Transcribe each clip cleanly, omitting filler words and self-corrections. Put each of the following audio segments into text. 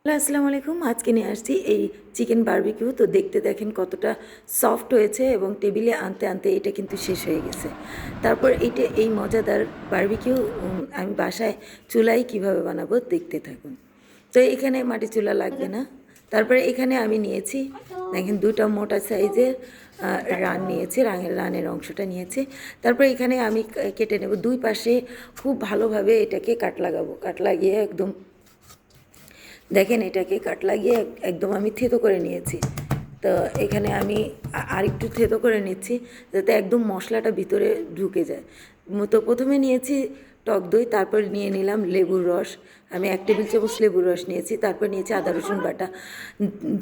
Hello, আসসালামু আলাইকুম। আজকে নিয়ে আসছি এই চিকেন বারবিকিউ। তো দেখতে দেখেন কতটা সফট হয়েছে এবং টেবিলে আনতে আনতে এটা কিন্তু শেষ হয়ে গেছে। তারপর এই মজাদার বারবিকিউ আমি বাসায় চুলায় কিভাবে বানাবো দেখতে থাকুন। তো এখানে মাটির চুলা লাগবে না। তারপরে এখানে আমি নিয়েছি, দেখেন 2টা মোটা সাইজের রান নিয়েছি, রানের অংশটা নিয়েছি। তারপরে এখানে আমি কেটে নেব 2 পাশে, খুব ভালোভাবে এটাকে কাট লাগাবো। কাট লাগিয়ে একদম দেখেন এটাকে কাট লাগিয়ে একদম আমি থেতো করে নিয়েছি। তো এখানে আমি আরেকটু থেতো করে নিচ্ছি যাতে একদম মশলাটা ভিতরে ঢুকে যায়। তো প্রথমে নিয়েছি টক দই, তারপর নিয়ে নিলাম লেবুর রস। আমি 1 টেবিল চামচ লেবুর রস নিয়েছি। তারপর নিয়েছি আদা রসুন বাটা,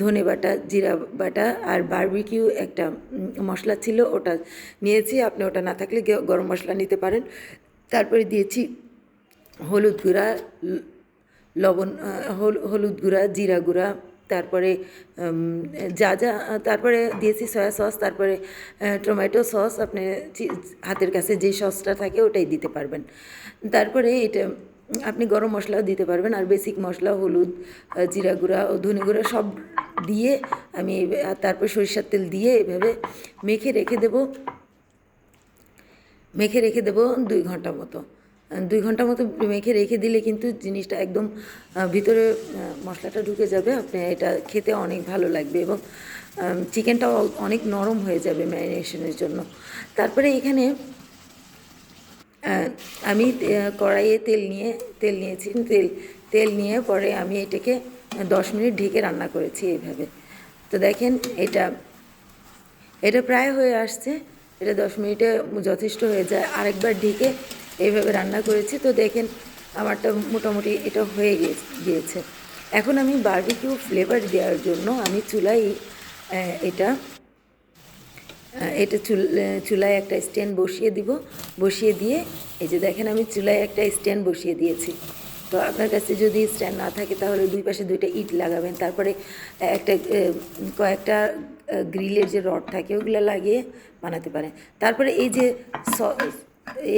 ধনে বাটা, জিরা বাটা আর বারবিকিউ একটা মশলা ছিল ওটা নিয়েছি। আপনি ওটা না থাকলে গরম মশলা নিতে পারেন। তারপরে দিয়েছি হলুদ গুঁড়া, লবণ, হলুদ গুঁড়া, জিরা গুঁড়া, তারপরে যা যা, তারপরে দিয়েছি সয়া সস, তারপরে টমেটো সস। আপনি হাতের কাছে যেই সসটা থাকে ওটাই দিতে পারবেন। তারপরে এটা আপনি গরম মশলাও দিতে পারবেন। আর বেসিক মশলা হলুদ, জিরা গুঁড়া ও ধনে গুঁড়া সব দিয়ে আমি তারপর সরিষার তেল দিয়ে এভাবে মেখে রেখে দেবো 2 ঘন্টা মতো। 2 ঘন্টা মতো মেখে রেখে দিলে কিন্তু জিনিসটা একদম ভিতরে মশলাটা ঢুকে যাবে। আপনি এটা খেতে অনেক ভালো লাগবে এবং চিকেনটাও অনেক নরম হয়ে যাবে ম্যারিনেশনের জন্য। তারপরে এখানে আমি কড়াইয়ে তেল নিয়েছি। তেল নিয়ে পরে আমি এটাকে 10 মিনিট ঢেকে রান্না করেছি এইভাবে। তো দেখেন এটা প্রায় হয়ে আসছে। এটা 10 মিনিটে যথেষ্ট হয়ে যায়। আরেকবার ঢেকে এইভাবে রান্না করেছি। তো দেখেন আমারটা মোটামুটি এটা হয়ে গিয়েছে। এখন আমি বারবিকিউ ফ্লেভার দেওয়ার জন্য আমি চুলায় এটা এটা চুলায় একটা স্ট্যান্ড বসিয়ে দিব। বসিয়ে দিয়ে এই যে দেখেন আমি চুলায় একটা স্ট্যান্ড বসিয়ে দিয়েছি। তো আপনার কাছে যদি স্ট্যান্ড না থাকে তাহলে 2 পাশে 2টা ইট লাগাবেন। তারপরে একটা কয়েকটা গ্রিলের যে রড থাকে ওগুলো লাগিয়ে বানাতে পারেন। তারপরে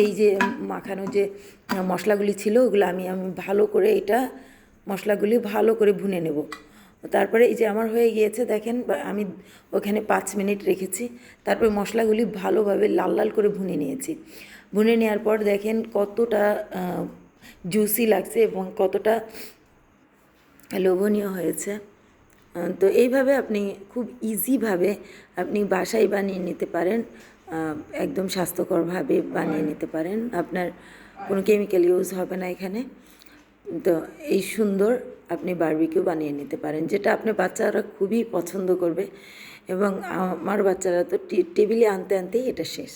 এই যে মাখানো যে মশলাগুলি ছিল ওগুলো আমি ভালো করে মশলাগুলি ভালো করে ভুনে নেব। তারপরে এই যে আমার হয়ে গিয়েছে দেখেন, আমি ওখানে 5 মিনিট রেখেছি। তারপরে মশলাগুলি ভালোভাবে লাল লাল করে ভুনে নিয়েছি। ভুনে নেওয়ার পর দেখেন কতটা জুসি লাগছে এবং কতটা লোভনীয় হয়েছে। তো এইভাবে আপনি খুব ইজিভাবে আপনি বাসায় বানিয়ে নিতে পারেন। একদম স্বাস্থ্যকরভাবে বানিয়ে নিতে পারেন। আপনার কোনো কেমিক্যাল ইউজ হবে না এখানে। তো এই সুন্দর আপনি বারবিকিউ বানিয়ে নিতে পারেন, যেটা আপনার বাচ্চারা খুবই পছন্দ করবে এবং আমার বাচ্চারা তো টেবিলে আনতে আনতেই এটা শেষ।